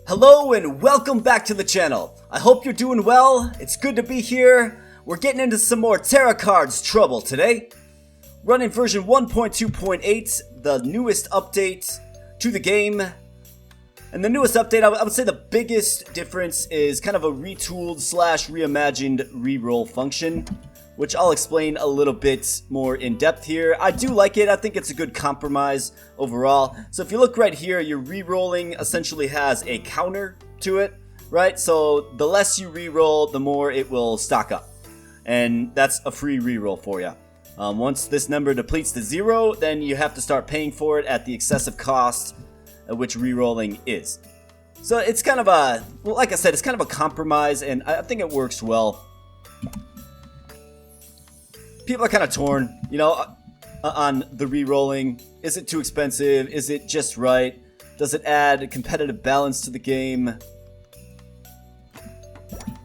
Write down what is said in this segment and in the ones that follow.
Hello and welcome back to the channel. I hope you're doing well. It's good to be here. We're getting into some more Terracards trouble today. Running version 1.2.8, the newest update to the game. And the newest update, I would say the biggest difference is kind of a retooled slash reimagined reroll function, which I'll explain a little bit more in depth here. I do like it. I think it's a good compromise overall. So if you look right here, your rerolling essentially has a counter to it, right? So the less you reroll, the more it will stock up. And that's a free reroll for you. Once this number depletes to 0, then you have to start paying for it at the excessive cost at which rerolling is. So it's kind of a, well, like I said, it's kind of a compromise, and I think it works well. People are kind of torn, you know, on the re-rolling. Is it too expensive? Is it just right? Does it add competitive balance to the game?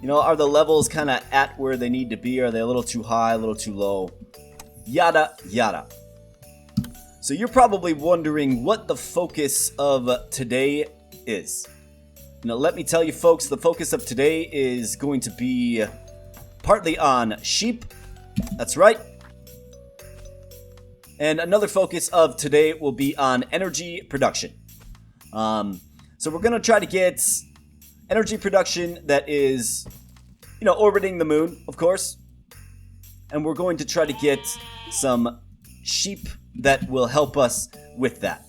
You know, are the levels kind of at where they need to be? Are they a little too high, a little too low? Yada, yada. So you're probably wondering what the focus of today is. You know, let me tell you folks, the focus of today is going to be partly on sheep. That's right. And another focus of today will be on energy production. So we're going to try to get energy production that is, you know, orbiting the moon, of course. And we're going to try to get some sheep that will help us with that.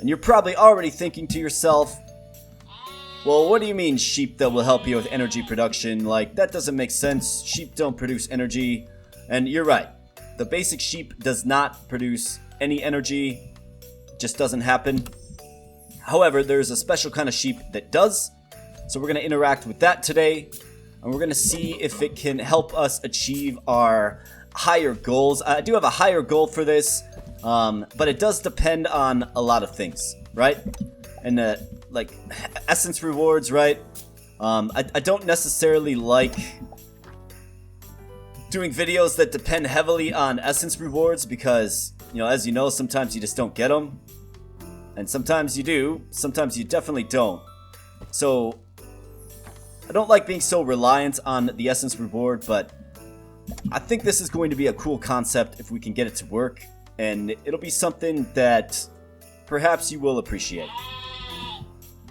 And you're probably already thinking to yourself, well, what do you mean sheep that will help you with energy production? Like, that doesn't make sense. Sheep don't produce energy. And you're right. The basic sheep does not produce any energy. It just doesn't happen. However, there's a special kind of sheep that does. So we're going to interact with that today. And we're going to see if it can help us achieve our higher goals. I do have a higher goal for this. But it does depend on a lot of things, right? And like essence rewards, right? I don't necessarily like doing videos that depend heavily on essence rewards because, you know, as you know, sometimes you just don't get them. And sometimes you do. Sometimes you definitely don't. So I don't like being so reliant on the essence reward, but I think this is going to be a cool concept if we can get it to work. And it'll be something that perhaps you will appreciate.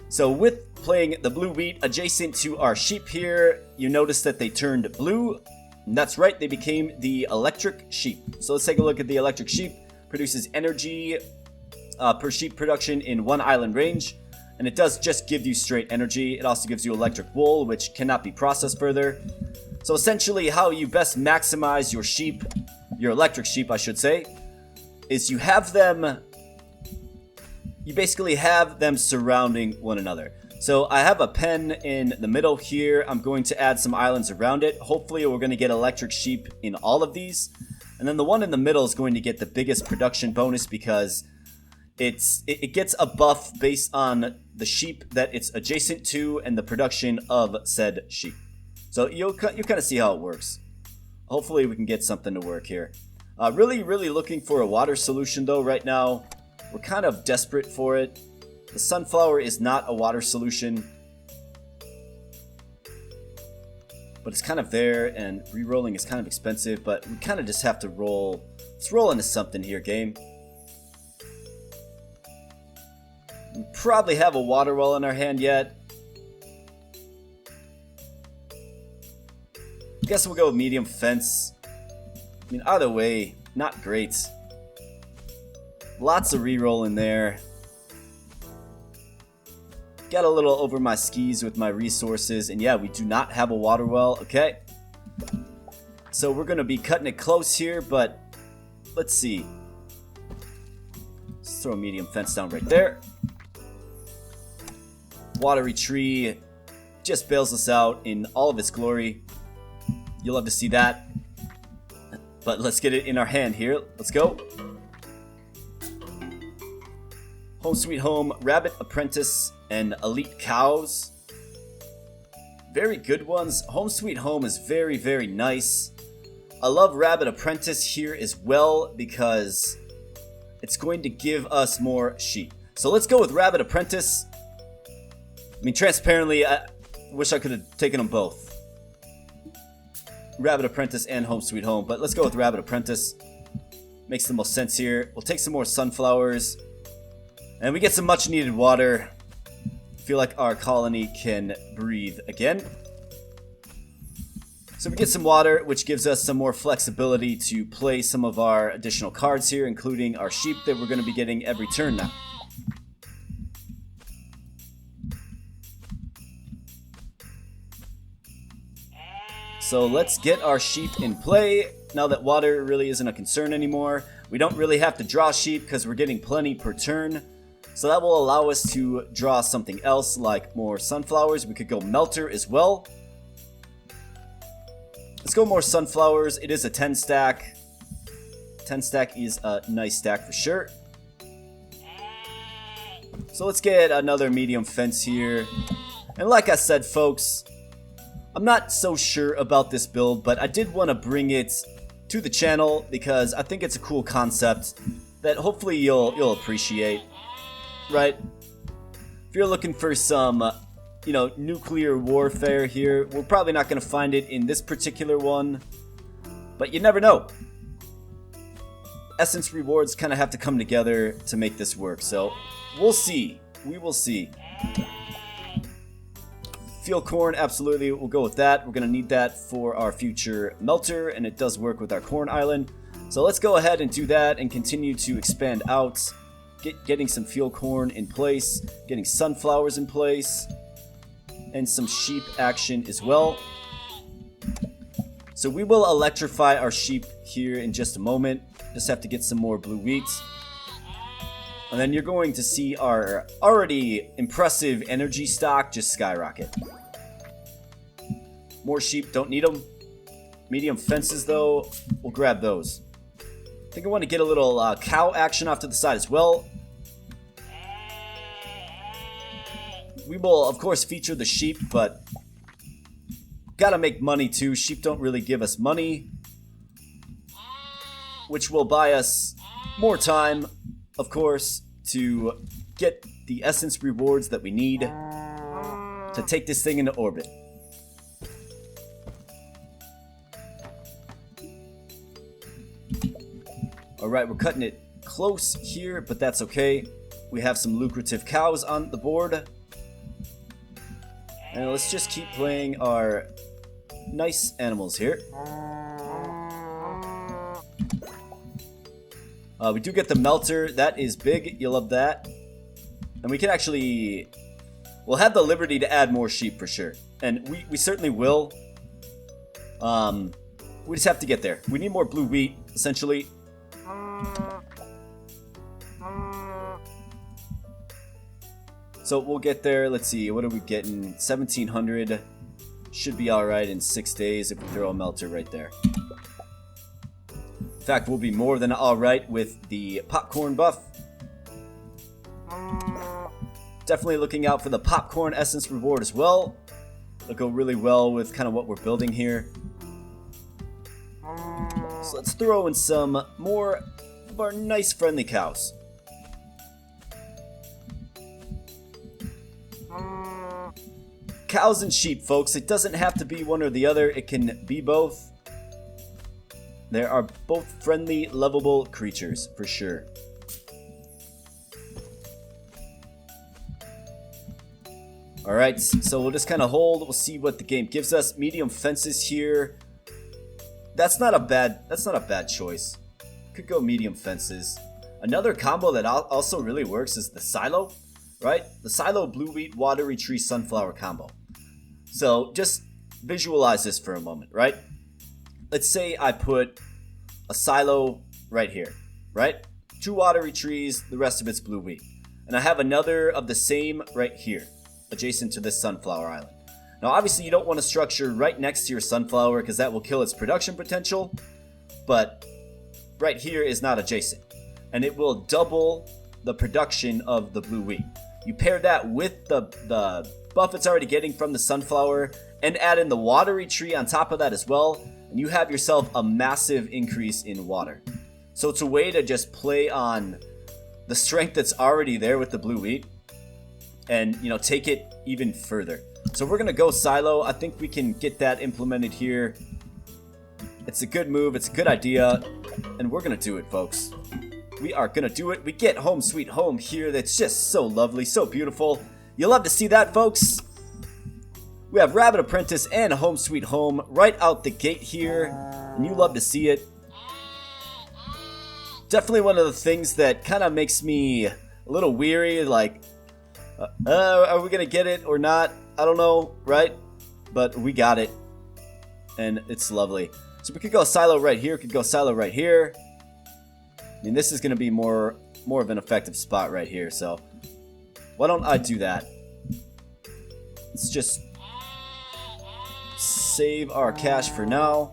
So with playing the blue wheat adjacent to our sheep here, you notice that they turned blue. And that's right, they became the electric sheep. So let's take a look at the electric sheep. Produces energy per sheep production in 1 island range. And it does just give you straight energy. It also gives you electric wool, which cannot be processed further. So essentially how you best maximize your sheep, your electric sheep I should say, is you basically have them surrounding one another. So I have a pen in the middle here. I'm going to add some islands around it. Hopefully we're going to get electric sheep in all of these. And then the one in the middle is going to get the biggest production bonus because it gets a buff based on the sheep that it's adjacent to and the production of said sheep. So you'll kind of see how it works. Hopefully we can get something to work here. Really looking for a water solution though right now. We're kind of desperate for it. The sunflower is not a water solution. But it's kind of there, and re-rolling is kind of expensive, but we kind of just have to roll. Let's roll into something here, game. We probably have a water well in our hand yet. Guess we'll go with medium fence. I mean, either way, not great. Lots of reroll in there. Got a little over my skis with my resources, and yeah, we do not have a water well. Okay. So we're going to be cutting it close here, but let's see. Let's throw a medium fence down right there. Watery tree just bails us out in all of its glory. You'll love to see that. But let's get it in our hand here. Let's go. Home Sweet Home, Rabbit Apprentice, and Elite Cows. Very good ones. Home Sweet Home is very nice. I love Rabbit Apprentice here as well because it's going to give us more sheep. So let's go with Rabbit Apprentice. I mean, transparently, I wish I could have taken them both. Rabbit Apprentice and Home Sweet Home, but let's go with Rabbit Apprentice. Makes the most sense here. We'll take some more sunflowers. And we get some much needed water. I feel like our colony can breathe again. So we get some water, which gives us some more flexibility to play some of our additional cards here, including our sheep that we're going to be getting every turn now. So let's get our sheep in play. Now that water really isn't a concern anymore. We don't really have to draw sheep because we're getting plenty per turn. So that will allow us to draw something else like more sunflowers. We could go melter as well. Let's go more sunflowers. It is a 10 stack. 10 stack is a nice stack for sure. So let's get another medium fence here. And like I said, folks, I'm not so sure about this build, but I did want to bring it to the channel because I think it's a cool concept that hopefully you'll appreciate, right? If you're looking for some nuclear warfare here, we're probably not going to find it in this particular one, but you never know. Essence rewards kind of have to come together to make this work, so we'll see. We will see. Field corn, absolutely, we'll go with that. We're going to need that for our future melter, and it does work with our corn island. So let's go ahead and do that and continue to expand out, getting some field corn in place, getting sunflowers in place, and some sheep action as well. So we will electrify our sheep here in just a moment. Just have to get some more blue wheat. And then you're going to see our already impressive energy stock just skyrocket. More sheep, don't need them. Medium fences though, we'll grab those. I think I want to get a little cow action off to the side as well. We will, of course, feature the sheep, but gotta make money too. Sheep don't really give us money, which will buy us more time, of course, to get the essence rewards that we need to take this thing into orbit. Alright, we're cutting it close here, but that's okay. We have some lucrative cows on the board. And let's just keep playing our nice animals here. We do get the melter. That is big. You'll love that. And we can actually... we'll have the liberty to add more sheep for sure. And we certainly will. We just have to get there. We need more blue wheat, essentially. So we'll get there. Let's see. What are we getting? 1700. Should be alright in 6 days if we throw a melter right there. In fact, we'll be more than alright with the popcorn buff. Definitely looking out for the popcorn essence reward as well. It'll go really well with kind of what we're building here. So let's throw in some more of our nice friendly cows. Cows and sheep, folks. It doesn't have to be one or the other. It can be both. They are both friendly, lovable creatures, for sure. Alright, so we'll just kind of hold. We'll see what the game gives us. Medium fences here. That's not a bad choice. Could go medium fences. Another combo that also really works is the silo, right? The silo blue wheat watery tree sunflower combo. So just visualize this for a moment, right? Let's say I put a silo right here, right? 2 watery trees, the rest of it's blue wheat. And I have another of the same right here, adjacent to this sunflower island. Now obviously you don't want to structure right next to your sunflower because that will kill its production potential, but right here is not adjacent. And it will double the production of the blue wheat. You pair that with the buff it's already getting from the sunflower and add in the watery tree on top of that as well, and you have yourself a massive increase in water. So it's a way to just play on the strength that's already there with the blue wheat and, you know, take it even further. So we're going to go silo. I think we can get that implemented here. It's a good move. It's a good idea. And we're going to do it, folks. We are going to do it. We get home sweet home here. That's just so lovely, so beautiful. You'll love to see that, folks. We have Rabbit Apprentice and Home Sweet Home right out the gate here. And you love to see it. Definitely one of the things that kind of makes me a little weary. Like, are we going to get it or not? I don't know, right? But we got it. And it's lovely. So we could go silo right here. Could go silo right here. I mean, this is going to be more of an effective spot right here. So why don't I do that? Let's just save our cash for now.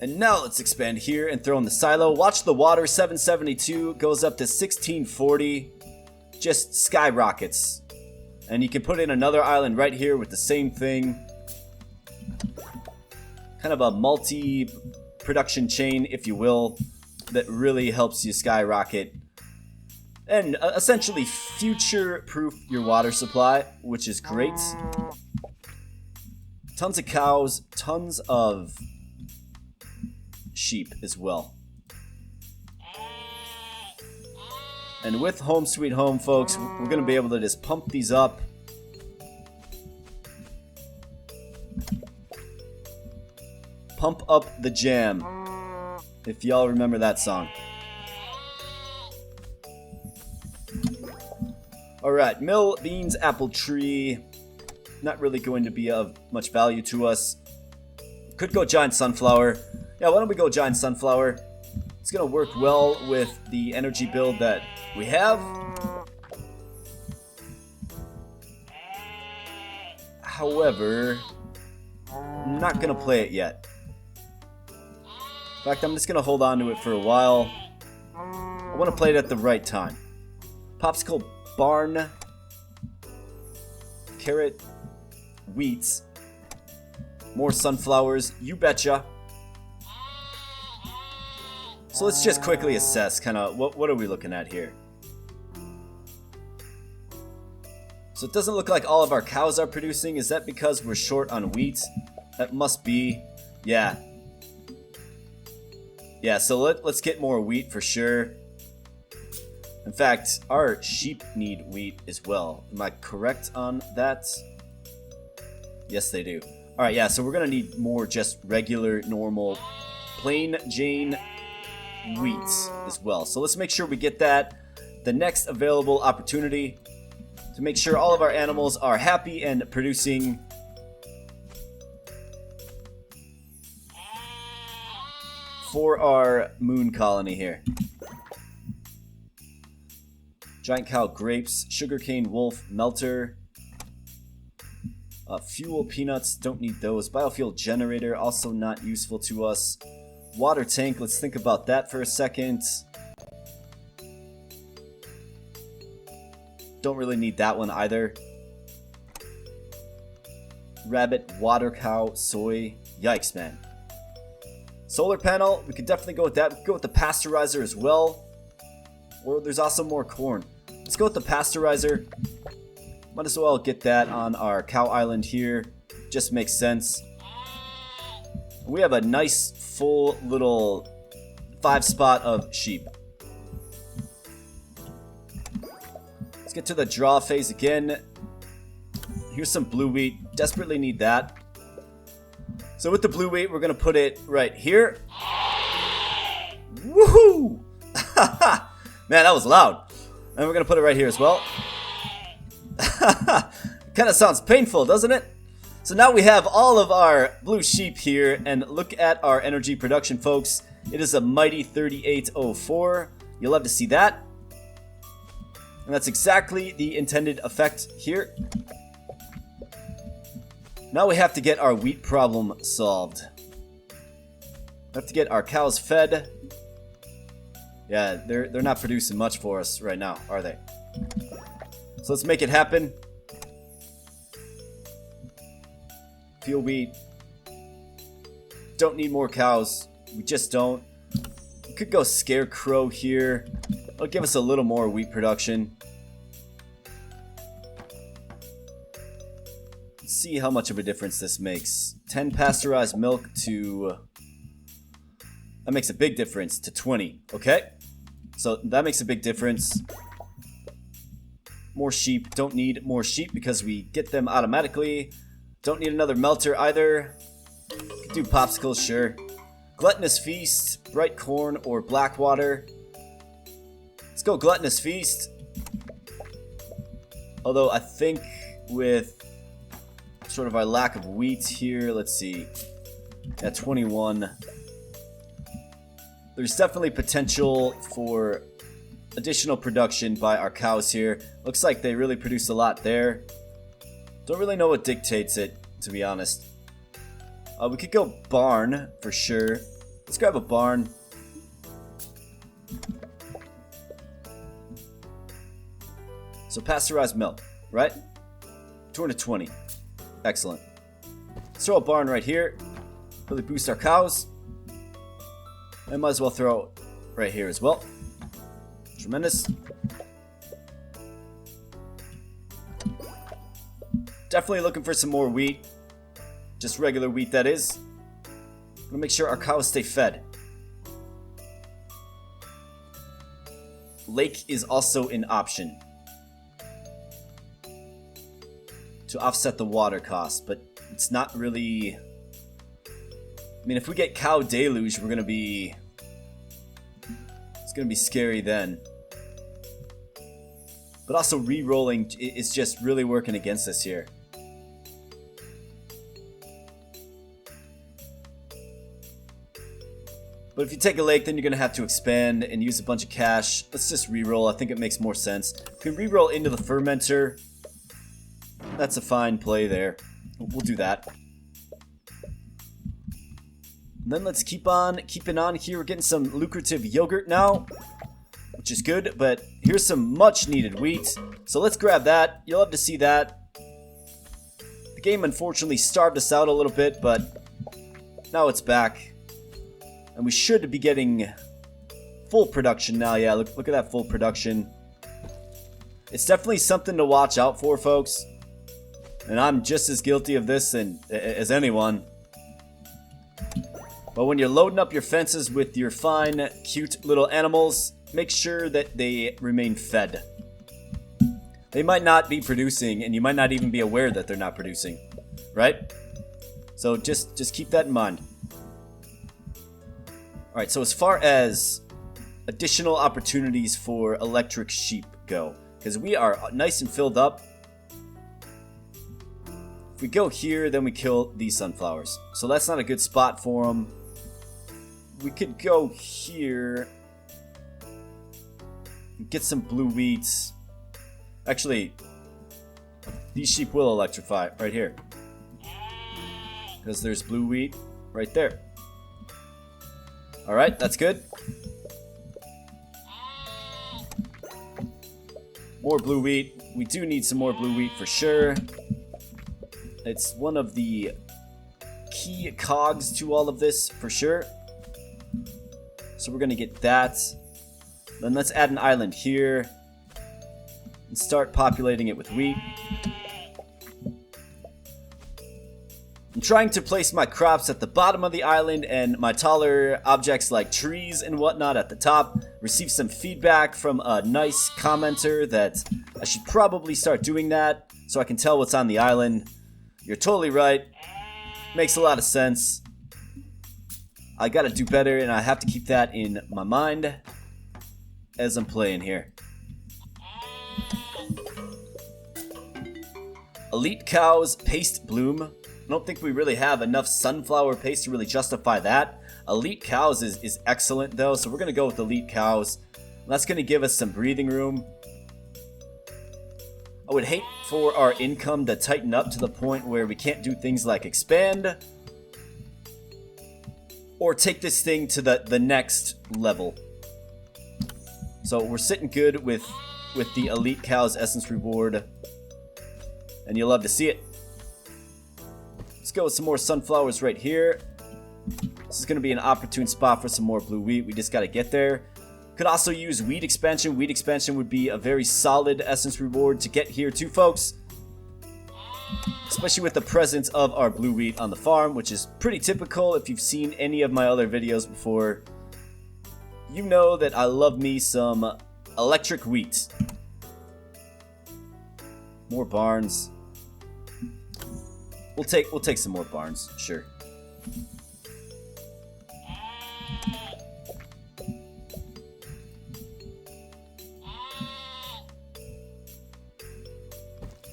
And now let's expand here and throw in the silo. Watch the water. 772 goes up to 1640. Just skyrockets. And you can put in another island right here with the same thing. Kind of a multi-production chain, if you will, that really helps you skyrocket. And essentially future-proof your water supply, which is great. Tons of cows, tons of sheep as well. And with Home Sweet Home, folks, we're going to be able to just pump these up. Pump up the jam, if y'all remember that song. Alright, mill, beans, apple tree. Not really going to be of much value to us. Could go giant sunflower. Yeah, why don't we go giant sunflower? It's going to work well with the energy build that we have. However, I'm not going to play it yet. In fact, I'm just going to hold on to it for a while. I want to play it at the right time. Popsicle barn. Carrot. Wheat. More sunflowers. You betcha. So let's just quickly assess kind of what are we looking at here. So it doesn't look like all of our cows are producing. Is that because we're short on wheat? That must be. Yeah. Yeah, so let's get more wheat for sure. In fact, our sheep need wheat as well. Am I correct on that? Yes, they do. Alright, yeah, so we're going to need more just regular, normal, plain Jane wheat as well. So let's make sure we get that. The next available opportunity to make sure all of our animals are happy and producing. For our moon colony here. Giant cow grapes, sugarcane wolf, melter. Fuel peanuts, don't need those. Biofuel generator, also not useful to us. Water tank, let's think about that for a second. Don't really need that one either. Rabbit, water cow, soy. Yikes, man. Solar panel, we could definitely go with that. We could go with the pasteurizer as well. Or there's also more corn. Let's go with the pasteurizer. Might as well get that on our cow island here. Just makes sense. We have a nice full little 5-spot of sheep. Let's get to the draw phase again. Here's some blue wheat. Desperately need that. So with the blue wheat, we're going to put it right here. Woohoo! Man, that was loud. And we're going to put it right here as well. Kind of sounds painful, doesn't it? So now we have all of our blue sheep here. And look at our energy production, folks. It is a mighty 3804. You'll love to see that. And that's exactly the intended effect here. Now we have to get our wheat problem solved. We have to get our cows fed. Yeah, they're not producing much for us right now, are they? So let's make it happen. Fuel wheat. Don't need more cows. We just don't. We could go scarecrow here. It'll give us a little more wheat production. see how much of a difference this makes. 10 pasteurized milk to... That makes a big difference to 20. Okay. So that makes a big difference. More sheep. Don't need more sheep because we get them automatically. Don't need another melter either. Could do popsicles, sure. Gluttonous Feast, bright corn, or black water. Let's go Gluttonous Feast. Although I think with sort of our lack of wheat here, let's see. At 21. There's definitely potential for additional production by our cows here. Looks like they really produce a lot there. Don't really know what dictates it, to be honest. We could go barn for sure. Let's grab a barn. So pasteurized milk, right? 220. Excellent. Let's throw a barn right here. Really boost our cows. I might as well throw it right here as well. Tremendous. Definitely looking for some more wheat. Just regular wheat, that is. Gonna make sure our cows stay fed. Lake is also an option to offset the water cost, but it's not really... I mean, if we get cow deluge, we're gonna be... It's gonna be scary then. But also re-rolling is just really working against us here. But if you take a lake, then you're going to have to expand and use a bunch of cash. Let's just re-roll. I think it makes more sense. If we re-roll into the fermenter, that's a fine play there. We'll do that. And then let's keep on keeping on here. We're getting some lucrative yogurt now, which is good. But here's some much needed wheat. So let's grab that. You'll love to see that. The game unfortunately starved us out a little bit, but now it's back. And we should be getting full production now. Yeah, look at that full production. It's definitely something to watch out for, folks. And I'm just as guilty of this as anyone. But when you're loading up your fences with your fine, cute little animals, make sure that they remain fed. They might not be producing, and you might not even be aware that they're not producing. Right? So just keep that in mind. Alright, so as far as additional opportunities for electric sheep go, because we are nice and filled up. If we go here, then we kill these sunflowers. So that's not a good spot for them. We could go here. Get some blue wheat. Actually, these sheep will electrify right here. Because there's blue wheat right there. Alright, that's good. More blue wheat. We do need some more blue wheat for sure. It's one of the key cogs to all of this for sure. So we're going to get that. Then let's add an island here. And start populating it with wheat. I'm trying to place my crops at the bottom of the island and my taller objects like trees and whatnot at the top. Received some feedback from a nice commenter that I should probably start doing that so I can tell what's on the island. You're totally right. Makes a lot of sense. I gotta do better and I have to keep that in my mind as I'm playing here. Elite cows, paste bloom. I don't think we really have enough sunflower paste to really justify that. Elite cows is excellent though, so we're going to go with elite cows. That's going to give us some breathing room. I would hate for our income to tighten up to the point where we can't do things like expand. Or take this thing to the next level. So we're sitting good with the elite cows essence reward. And you'll love to see it. Let's go with some more sunflowers right here. This is going to be an opportune spot for some more blue wheat. We just got to get there. Could also use wheat expansion. Wheat expansion would be a very solid essence reward to get here too, folks. especially with the presence of our blue wheat on the farm, which is pretty typical. If you've seen any of my other videos before, you know that I love me some electric wheat. More barns. We'll take some more barns, sure.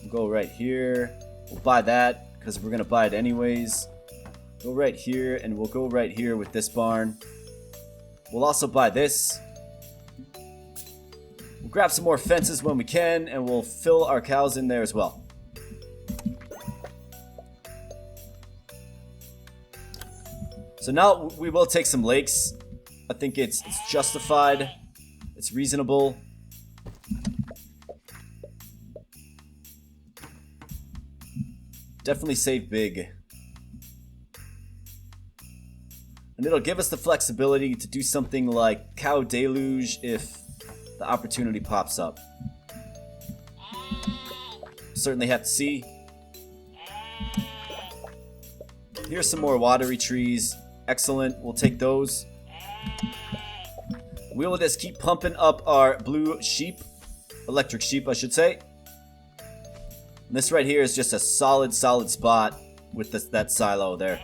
We'll go right here. We'll buy that because we're gonna buy it anyways. Go right here, and we'll go right here with this barn. We'll also buy this. We'll grab some more fences when we can, and we'll fill our cows in there as well. So now we will take some lakes. I think it's justified. It's reasonable. Definitely save big. And it'll give us the flexibility to do something like cow deluge if the opportunity pops up. Certainly have to see. Here's some more watery trees. Excellent. We'll take those. We will just keep pumping up our blue sheep. Electric sheep, I should say. And this right here is just a solid spot with that silo there.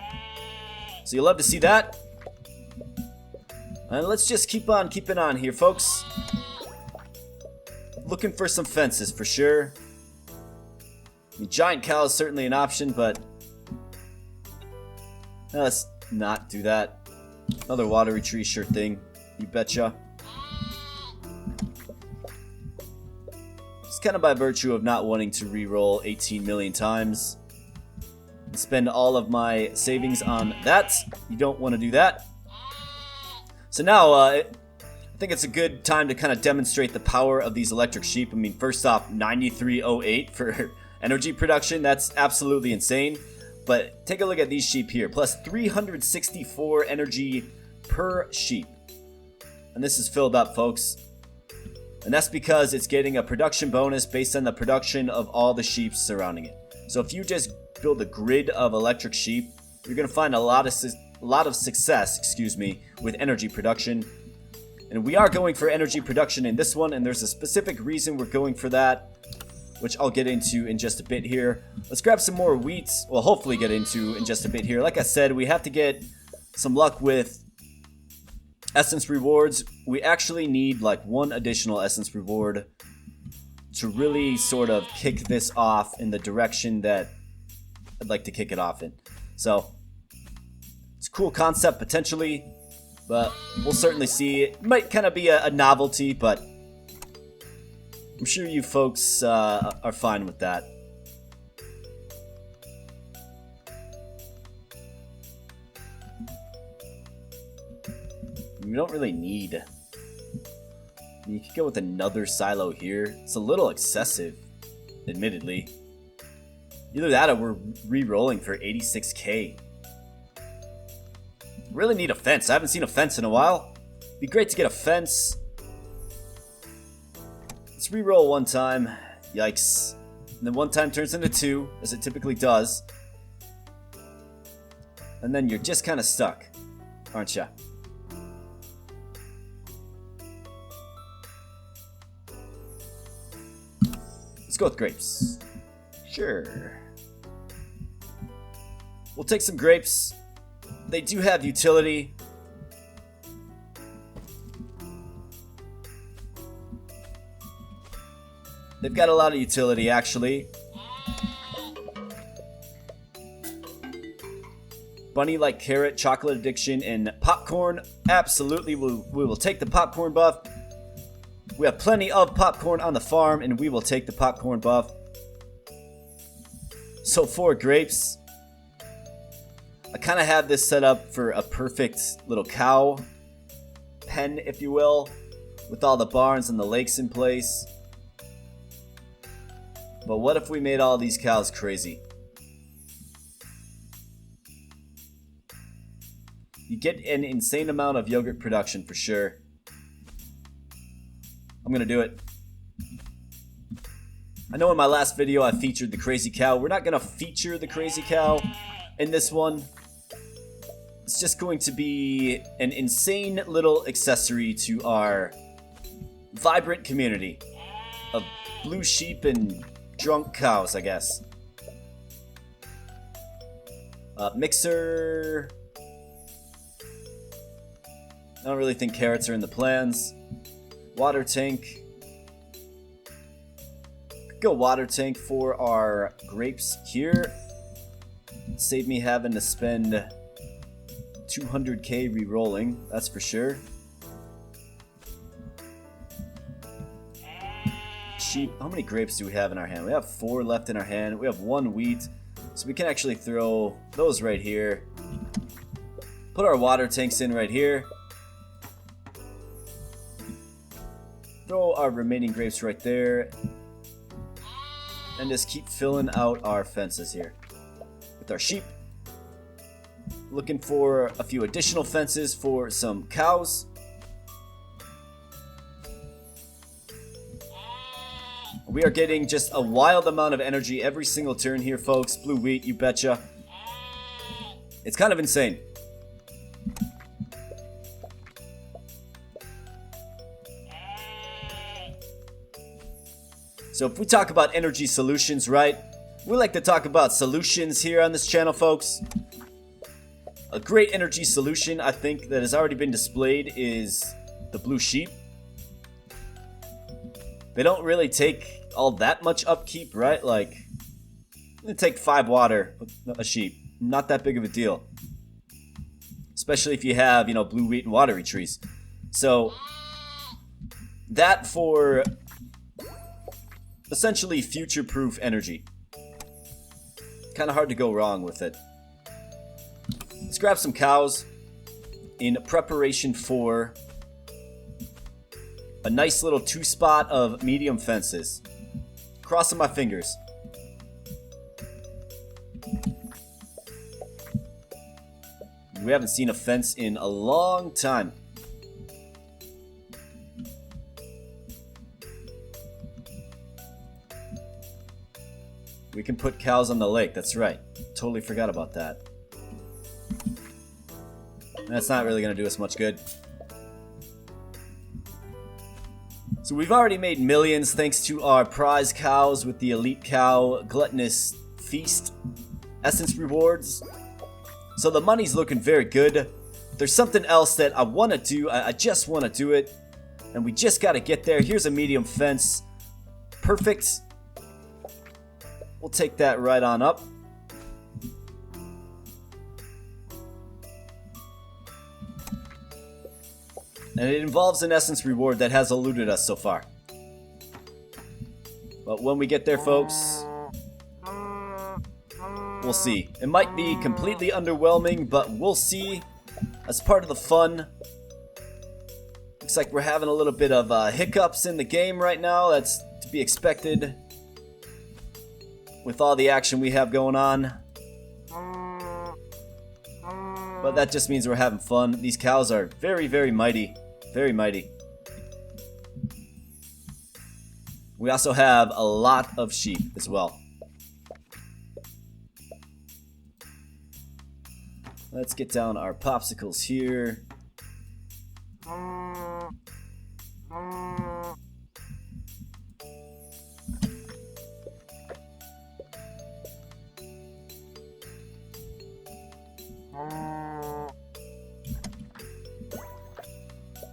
So you'll love to see that. And let's just keep on keeping on here, folks. Looking for some fences for sure. I mean, giant cow is certainly an option, but let's not do that. Another watery tree, sure thing. You betcha. Just kind of by virtue of not wanting to re-roll 18 million times and spend all of my savings on that. You don't want to do that. So now, I think it's a good time to kind of demonstrate the power of these electric sheep. I mean, first off, 9308 for energy production. That's absolutely insane. But take a look at these sheep here. Plus 364 energy per sheep. And this is filled up, folks. And that's because it's getting a production bonus based on the production of all the sheep surrounding it. So if you just build a grid of electric sheep, you're going to find a lot of success, with energy production. And we are going for energy production in this one, and there's a specific reason we're going for that, which I'll get into in just a bit here. Let's grab some more wheat. Well, hopefully get into in just a bit here. Like I said, we have to get some luck with essence rewards. We actually need like one additional essence reward to really sort of kick this off in the direction that I'd like to kick it off in. So it's a cool concept potentially, but we'll certainly see. It might kind of be a novelty, but I'm sure you folks are fine with that. We don't really need. I mean, you could go with another silo here. It's a little excessive, admittedly. Either that or we're re-rolling for 86k. Really need a fence. I haven't seen a fence in a while. Be great to get a fence. Let's re-roll one time. Yikes. And then one time turns into two, as it typically does. And then you're just kind of stuck, aren't ya? Let's go with grapes. Sure. We'll take some grapes. They do have utility. They've got a lot of utility, actually. Bunny like carrot, chocolate addiction, and popcorn. Absolutely, we will take the popcorn buff. We have plenty of popcorn on the farm, and we will take the popcorn buff. So 4 grapes. I kind of have this set up for a perfect little cow pen, if you will, with all the barns and the lakes in place. But what if we made all these cows crazy? You get an insane amount of yogurt production for sure. I'm gonna do it. I know in my last video I featured the crazy cow. We're not going to feature the crazy cow in this one. It's just going to be an insane little accessory to our vibrant community of blue sheep and drunk cows, I guess. Mixer. I don't really think carrots are in the plans. Water tank. Could go water tank for our grapes here. Save me having to spend 200k re-rolling, that's for sure. Sheep. How many grapes do we have in our hand? We have 4 left in our hand. We have 1 wheat. So we can actually throw those right here. Put our water tanks in right here. Throw our remaining grapes right there. And just keep filling out our fences here with our sheep. Looking for a few additional fences for some cows. We are getting just a wild amount of energy every single turn here, folks. Blue wheat, you betcha. It's kind of insane. So if we talk about energy solutions, right? We like to talk about solutions here on this channel, folks. A great energy solution, I think, that has already been displayed is the blue sheep. They don't really take all that much upkeep, right? Like, they take 5 water with a sheep. Not that big of a deal. Especially if you have, you know, blue wheat and watery trees. So, that for essentially future-proof energy. Kind of hard to go wrong with it. Let's grab some cows in preparation for a nice little 2-spot of medium fences. Crossing my fingers. We haven't seen a fence in a long time. We can put cows on the lake, that's right. Totally forgot about that. That's not really going to do us much good. So we've already made millions thanks to our prize cows with the elite cow gluttonous feast essence rewards. So the money's looking very good. There's something else that I want to do. I just want to do it. And we just got to get there. Here's a medium fence. Perfect. We'll take that right on up. And it involves an essence reward that has eluded us so far. But when we get there, folks, we'll see. It might be completely underwhelming, but we'll see. As part of the fun. Looks like we're having a little bit of hiccups in the game right now. That's to be expected with all the action we have going on. But that just means we're having fun. These cows are very, very mighty. Very mighty. We also have a lot of sheep as well. Let's get down our popsicles here.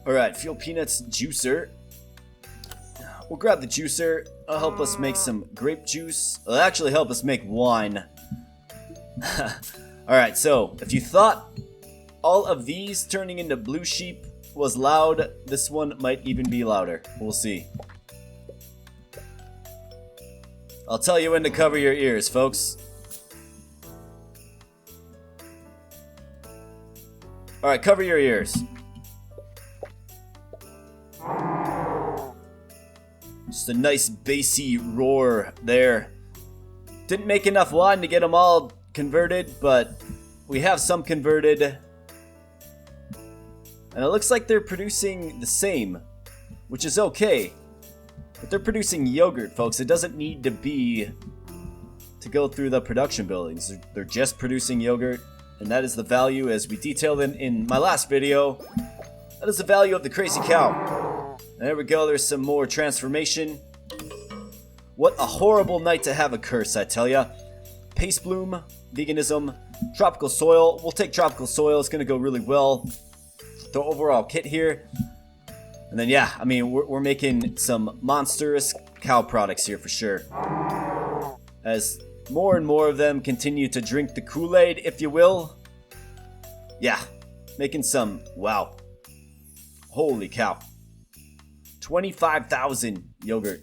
Alright, fuel peanuts juicer. We'll grab the juicer. It'll help us make some grape juice. It'll actually help us make wine. Alright, so if you thought all of these turning into blue sheep was loud, this one might even be louder. We'll see. I'll tell you when to cover your ears, folks. Alright, cover your ears. Just a nice bassy roar there. Didn't make enough wine to get them all converted, but we have some converted. And it looks like they're producing the same, which is okay. But they're producing yogurt, folks. It doesn't need to be to go through the production buildings. They're just producing yogurt, and that is the value, as we detailed in my last video. That is the value of the crazy cow. And there we go. There's some more transformation. What a horrible night to have a curse, I tell ya. Paste bloom, veganism, tropical soil. We'll take tropical soil. It's going to go really well. The overall kit here. And then, yeah, I mean, we're making some monstrous cow products here for sure. As more and more of them continue to drink the Kool-Aid, if you will. Yeah, making some, wow. Holy cow. 25,000 yogurt.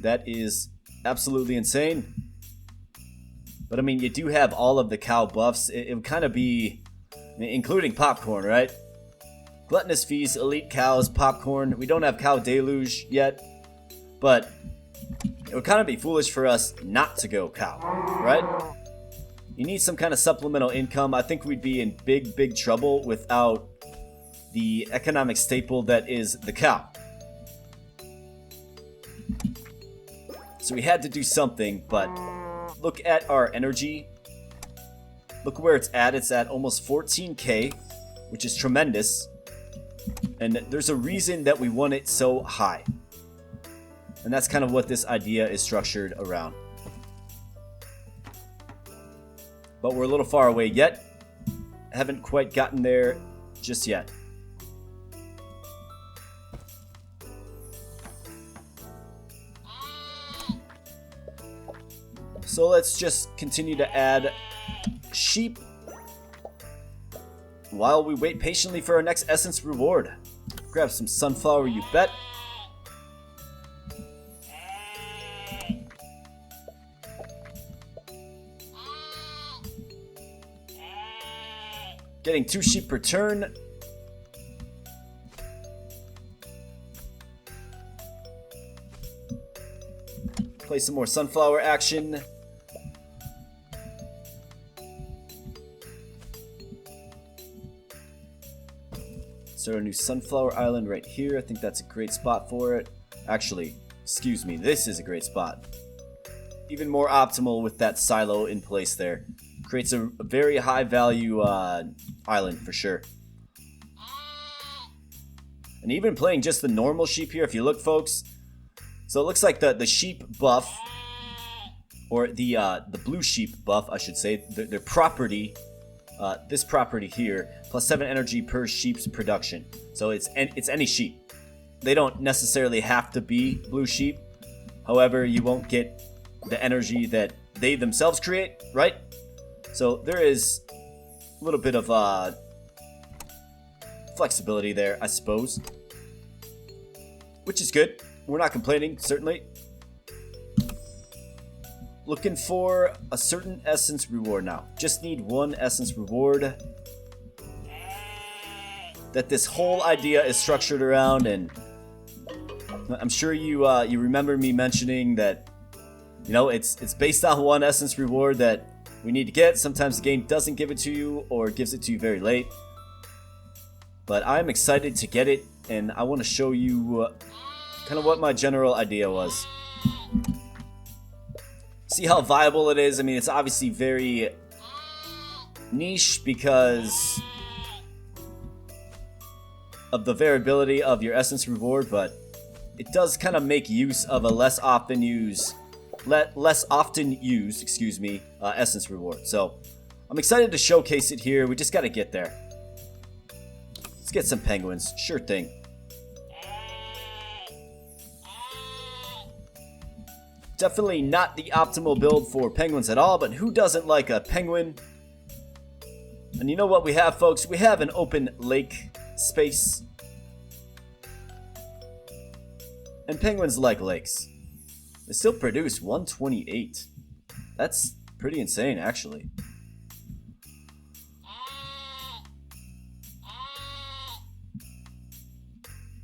That is absolutely insane. But I mean, you do have all of the cow buffs. It would kind of be, including popcorn, right? Gluttonous feast, elite cows, popcorn. We don't have cow deluge yet. But it would kind of be foolish for us not to go cow, right? You need some kind of supplemental income. I think we'd be in big, big trouble without the economic staple that is the cow. So we had to do something, but look at our energy. Look where it's at. It's at almost 14k, which is tremendous. And there's a reason that we want it so high. And that's kind of what this idea is structured around. But we're a little far away yet. Haven't quite gotten there just yet. So let's just continue to add sheep while we wait patiently for our next essence reward. Grab some sunflower, you bet. Getting 2 sheep per turn. Play some more sunflower action. So a new sunflower island right here. I think that's a great spot for it. Actually, excuse me, this is a great spot. Even more optimal with that silo in place there. Creates a very high value island for sure. And even playing just the normal sheep here, if you look, folks. So it looks like the sheep buff, or the blue sheep buff, I should say, their property, this property here, plus 7 energy per sheep's production. So it's any sheep. They don't necessarily have to be blue sheep. However, you won't get the energy that they themselves create, right? So there is a little bit of flexibility there, I suppose. Which is good. We're not complaining, certainly. Looking for a certain essence reward now. Just need 1 essence reward that this whole idea is structured around, and I'm sure you remember me mentioning that, you know, it's based on 1 essence reward that we need to get. Sometimes the game doesn't give it to you or gives it to you very late. But I'm excited to get it, and I want to show you kind of what my general idea was. See how viable it is? I mean, it's obviously very niche because of the variability of your essence reward, but it does kind of make use of a less often used, essence reward. So I'm excited to showcase it here. We just got to get there. Let's get some penguins. Sure thing. Definitely not the optimal build for penguins at all, but who doesn't like a penguin? And you know what we have, folks? We have an open lake space. And penguins like lakes. They still produce 128. That's pretty insane, actually.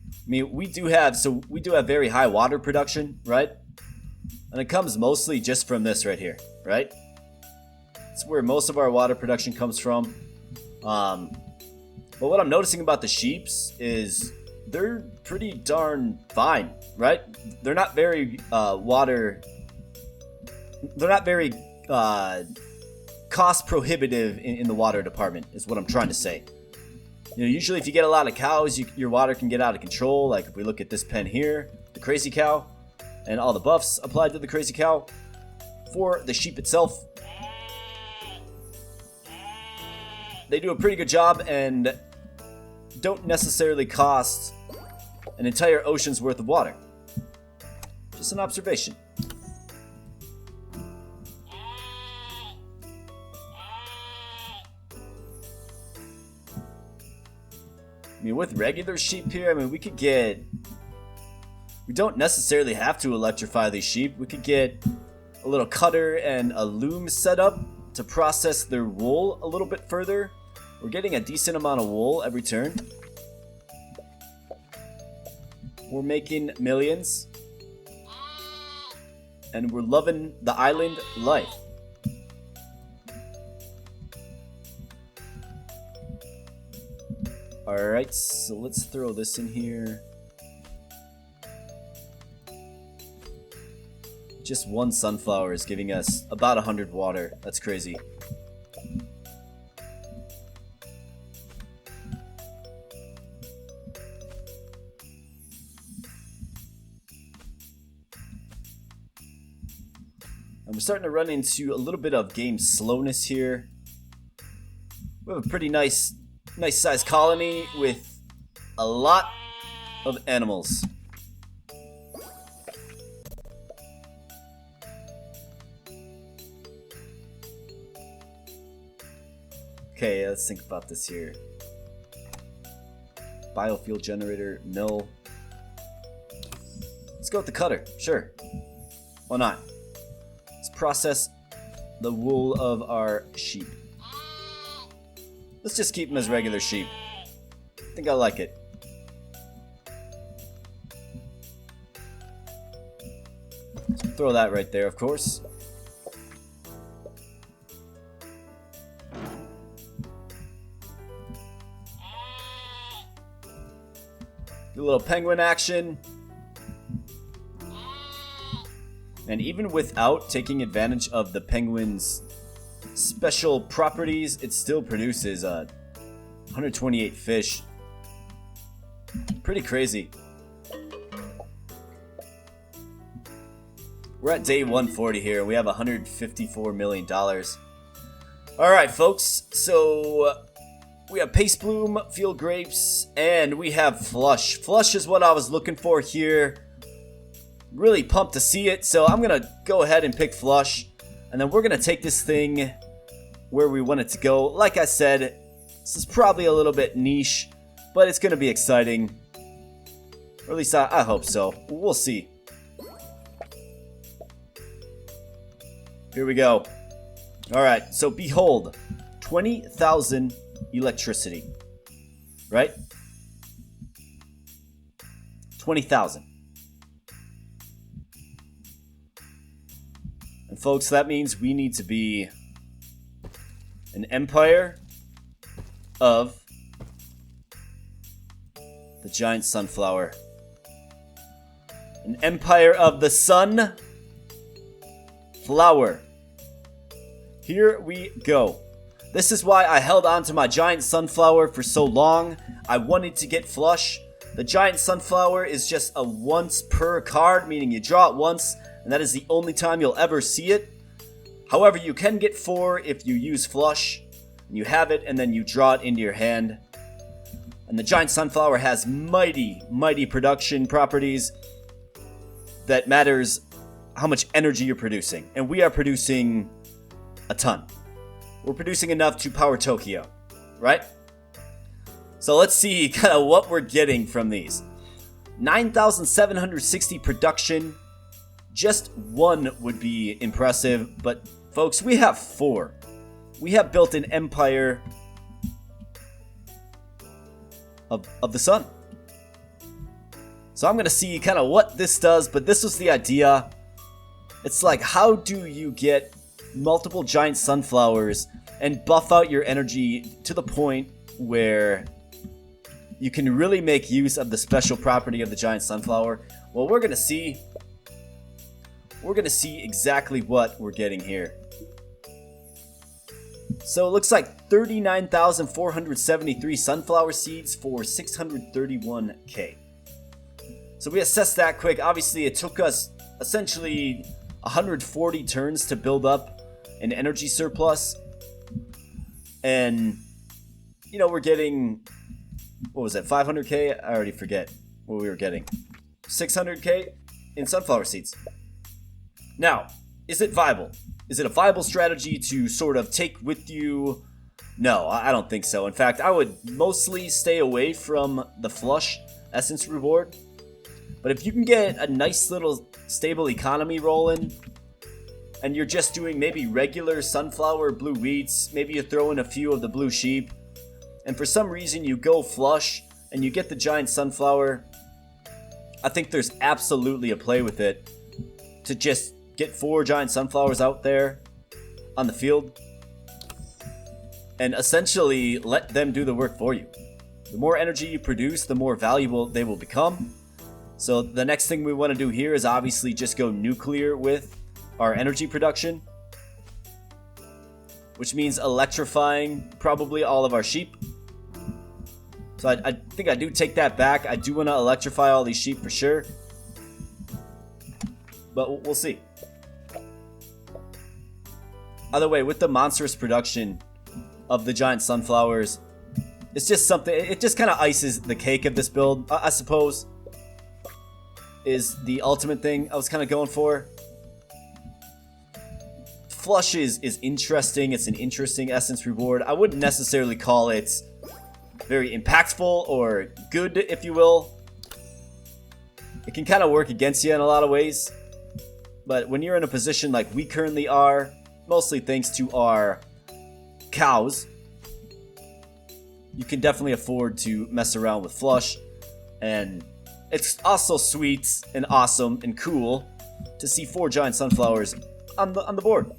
I mean, we do have very high water production, right? And it comes mostly just from this right here, right? It's where most of our water production comes from. But what I'm noticing about the sheeps is they're pretty darn fine, right? They're not very water. They're not very cost prohibitive in the water department, is what I'm trying to say. You know, usually if you get a lot of cows, your water can get out of control. Like if we look at this pen here, the crazy cow, and all the buffs applied to the crazy cow. For the sheep itself, they do a pretty good job and don't necessarily cost an entire ocean's worth of water. Just an observation. I mean, with regular sheep here, I mean, we could get... We don't necessarily have to electrify these sheep. We could get a little cutter and a loom set up to process their wool a little bit further. We're getting a decent amount of wool every turn. We're making millions. And we're loving the island life. Alright, so let's throw this in here. Just one sunflower is giving us about 100 water. That's crazy. And we're starting to run into a little bit of game slowness here. We have a pretty nice sized colony with a lot of animals. Okay, let's think about this here. Biofuel generator, mill. Let's go with the cutter, sure. Why not? Let's process the wool of our sheep. Let's just keep them as regular sheep. I think I like it. Throw that right there, of course. Do a little penguin action. And even without taking advantage of the penguin's special properties, it still produces 128 fish. Pretty crazy. We're at day 140 here, and we have $154 million. Alright, folks, so we have Paste Bloom, Field Grapes, and we have Flush. Flush is what I was looking for here. Really pumped to see it, so I'm going to go ahead and pick Flush. And then we're going to take this thing where we want it to go. Like I said, this is probably a little bit niche, but it's going to be exciting. Or at least I hope so. We'll see. Here we go. Alright, so behold, 20,000 electricity. Right? 20,000. And folks, that means we need to be an empire of the giant sunflower. An empire of the sun flower. Here we go. This is why I held on to my giant sunflower for so long. I wanted to get Flush. The giant sunflower is just a once per card, meaning you draw it once, and that is the only time you'll ever see it. However, you can get 4 if you use Flush, and you have it, and then you draw it into your hand. And the giant sunflower has mighty production properties that matters how much energy you're producing. And we are producing a ton. We're producing enough to power Tokyo, right? So let's see kind of what we're getting from these. 9,760 production. Just 1 would be impressive, but folks, we have 4. We have built an empire of the sun. So I'm going to see kind of what this does, but this was the idea. It's like, how do you get multiple giant sunflowers and buff out your energy to the point where you can really make use of the special property of the giant sunflower. Well, we're gonna see exactly what we're getting here. So it looks like 39,473 sunflower seeds for 631k. So we assessed that quick. Obviously, it took us essentially 140 turns to build up an energy surplus. And, you know, we're getting, what was it, 500k? I already forget what we were getting. 600k in sunflower seeds. Now, is it viable? Is it a viable strategy to sort of take with you? No, I don't think so. In fact, I would mostly stay away from the flush essence reward. But if you can get a nice little stable economy rolling, and you're just doing maybe regular sunflower blue wheats, maybe you throw in a few of the blue sheep, and for some reason you go flush and you get the giant sunflower, I think there's absolutely a play with it to just get 4 giant sunflowers out there on the field and essentially let them do the work for you. The more energy you produce, the more valuable they will become. So the next thing we want to do here is obviously just go nuclear with our energy production, which means electrifying probably all of our sheep. So I think I do take that back. I do want to electrify all these sheep for sure, but we'll see. Either way, with the monstrous production of the giant sunflowers, it's just something, it just kind of ices the cake of this build, I suppose, is the ultimate thing I was kind of going for. Flush is interesting. It's an interesting essence reward. I wouldn't necessarily call it very impactful or good, if you will. It can kind of work against you in a lot of ways. But when you're in a position like we currently are, mostly thanks to our cows, you can definitely afford to mess around with flush. And it's also sweet and awesome and cool to see 4 giant sunflowers on the board.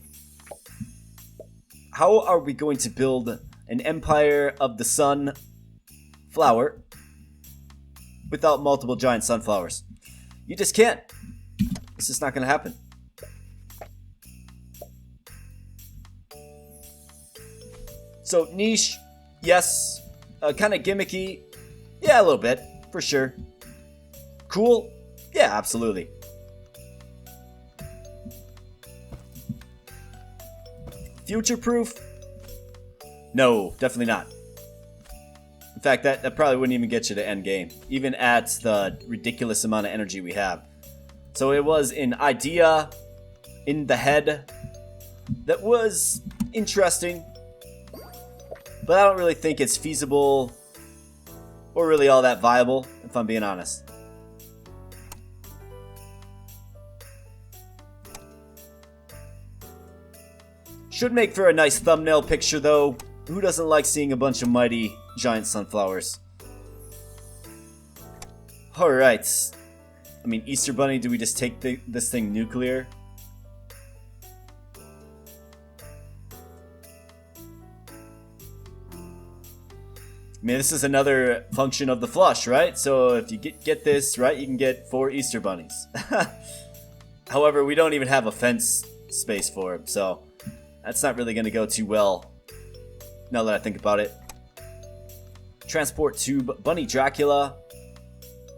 How are we going to build an empire of the sunflower without multiple giant sunflowers? You just can't. It's just not going to happen. So niche, yes. Kind of gimmicky, yeah, a little bit, for sure. Cool, yeah, absolutely. Future-proof? No, definitely not. In fact, that probably wouldn't even get you to end game, even at the ridiculous amount of energy we have. So it was an idea in the head that was interesting, but I don't really think it's feasible or really all that viable, if I'm being honest. Should make for a nice thumbnail picture though. Who doesn't like seeing a bunch of mighty giant sunflowers? Alright. I mean, Easter Bunny, do we just take this thing nuclear? I mean, this is another function of the flush, right? So if you get this, right, you can get 4 Easter Bunnies. However, we don't even have a fence space for him, so that's not really going to go too well, now that I think about it. Transport tube, Bunny Dracula.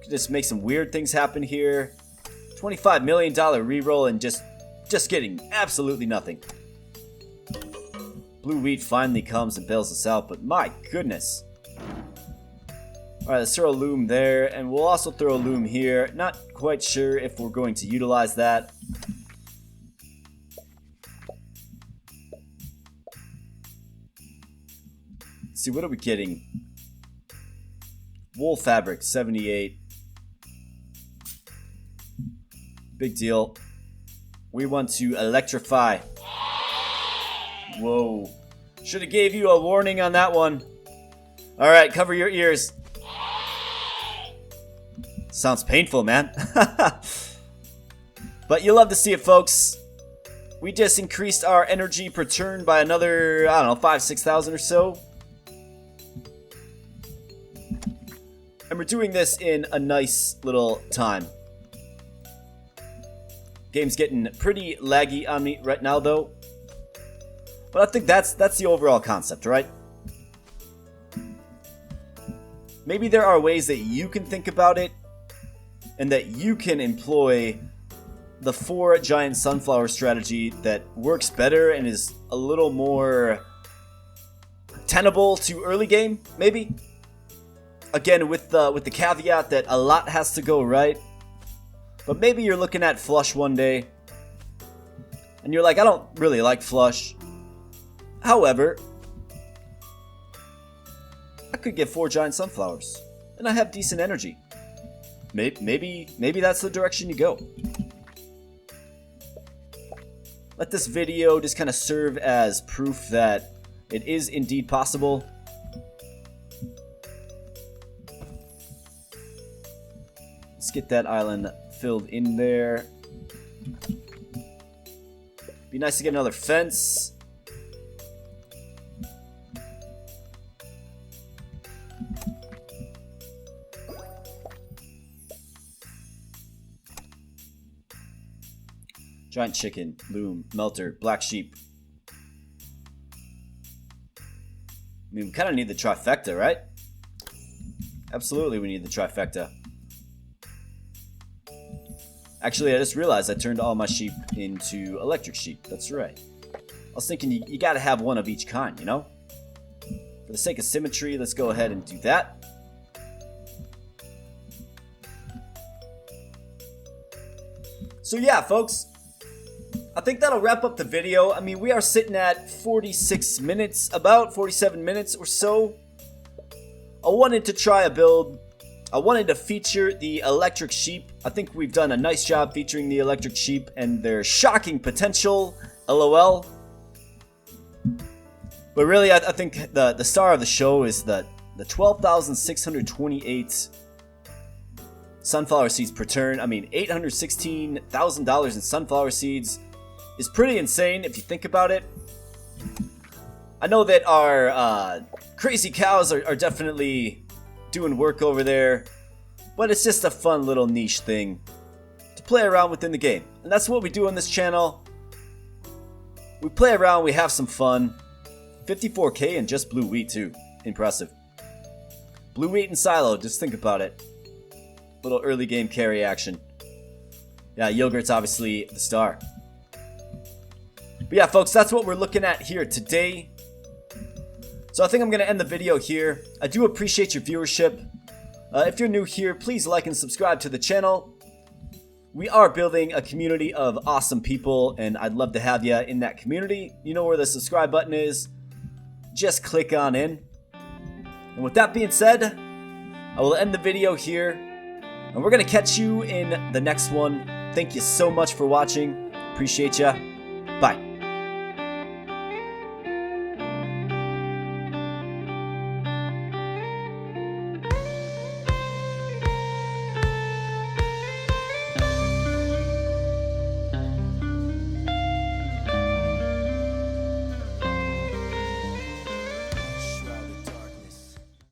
Could just make some weird things happen here. $25 million reroll and just getting absolutely nothing. Blue Wheat finally comes and bails us out, but my goodness. Alright, let's throw a loom there, and we'll also throw a loom here. Not quite sure if we're going to utilize that. Let's see, what are we getting? Wool fabric, 78. Big deal. We want to electrify. Whoa. Should have gave you a warning on that one. Alright, cover your ears. Sounds painful, man. But you'll love to see it, folks. We just increased our energy per turn by another, I don't know, 5,000-6,000 or so. And we're doing this in a nice little time. Game's getting pretty laggy on me right now, though. But I think that's the overall concept, right? Maybe there are ways that you can think about it and that you can employ the 4 giant sunflower strategy that works better and is a little more tenable to early game, maybe. Again, with the caveat that a lot has to go right. But maybe you're looking at flush one day and you're like, I don't really like flush. However, I could get 4 giant sunflowers and I have decent energy. Maybe that's the direction you go. Let this video just kind of serve as proof that it is indeed possible. Let's get that island filled in there. Be nice to get another fence. Giant chicken, loom, melter, black sheep. I mean, we kind of need the trifecta, right? Absolutely, we need the trifecta. Actually, I just realized I turned all my sheep into electric sheep. That's right. I was thinking you gotta have one of each kind, you know? For the sake of symmetry, let's go ahead and do that. So yeah, folks. I think that'll wrap up the video. I mean, we are sitting at 46 minutes, about 47 minutes or so. I wanted to try a build. I wanted to feature the electric sheep. I think we've done a nice job featuring the electric sheep and their shocking potential. LOL. But really, I think the star of the show is the 12,628 sunflower seeds per turn. I mean, $816,000 in sunflower seeds is pretty insane if you think about it. I know that our crazy cows are definitely doing work over there, but it's just a fun little niche thing to play around within the game. And that's what we do on this channel. We play around, we have some fun. 54k and just blue wheat too. Impressive. Blue wheat and silo, just think about it. Little early game carry action. Yeah, yogurt's obviously the star. But yeah, folks, that's what we're looking at here today. So I think I'm going to end the video here. I do appreciate your viewership. If you're new here, please like and subscribe to the channel. We are building a community of awesome people, and I'd love to have you in that community. You know where the subscribe button is. Just click on in. And with that being said, I will end the video here. And we're going to catch you in the next one. Thank you so much for watching. Appreciate ya. Bye.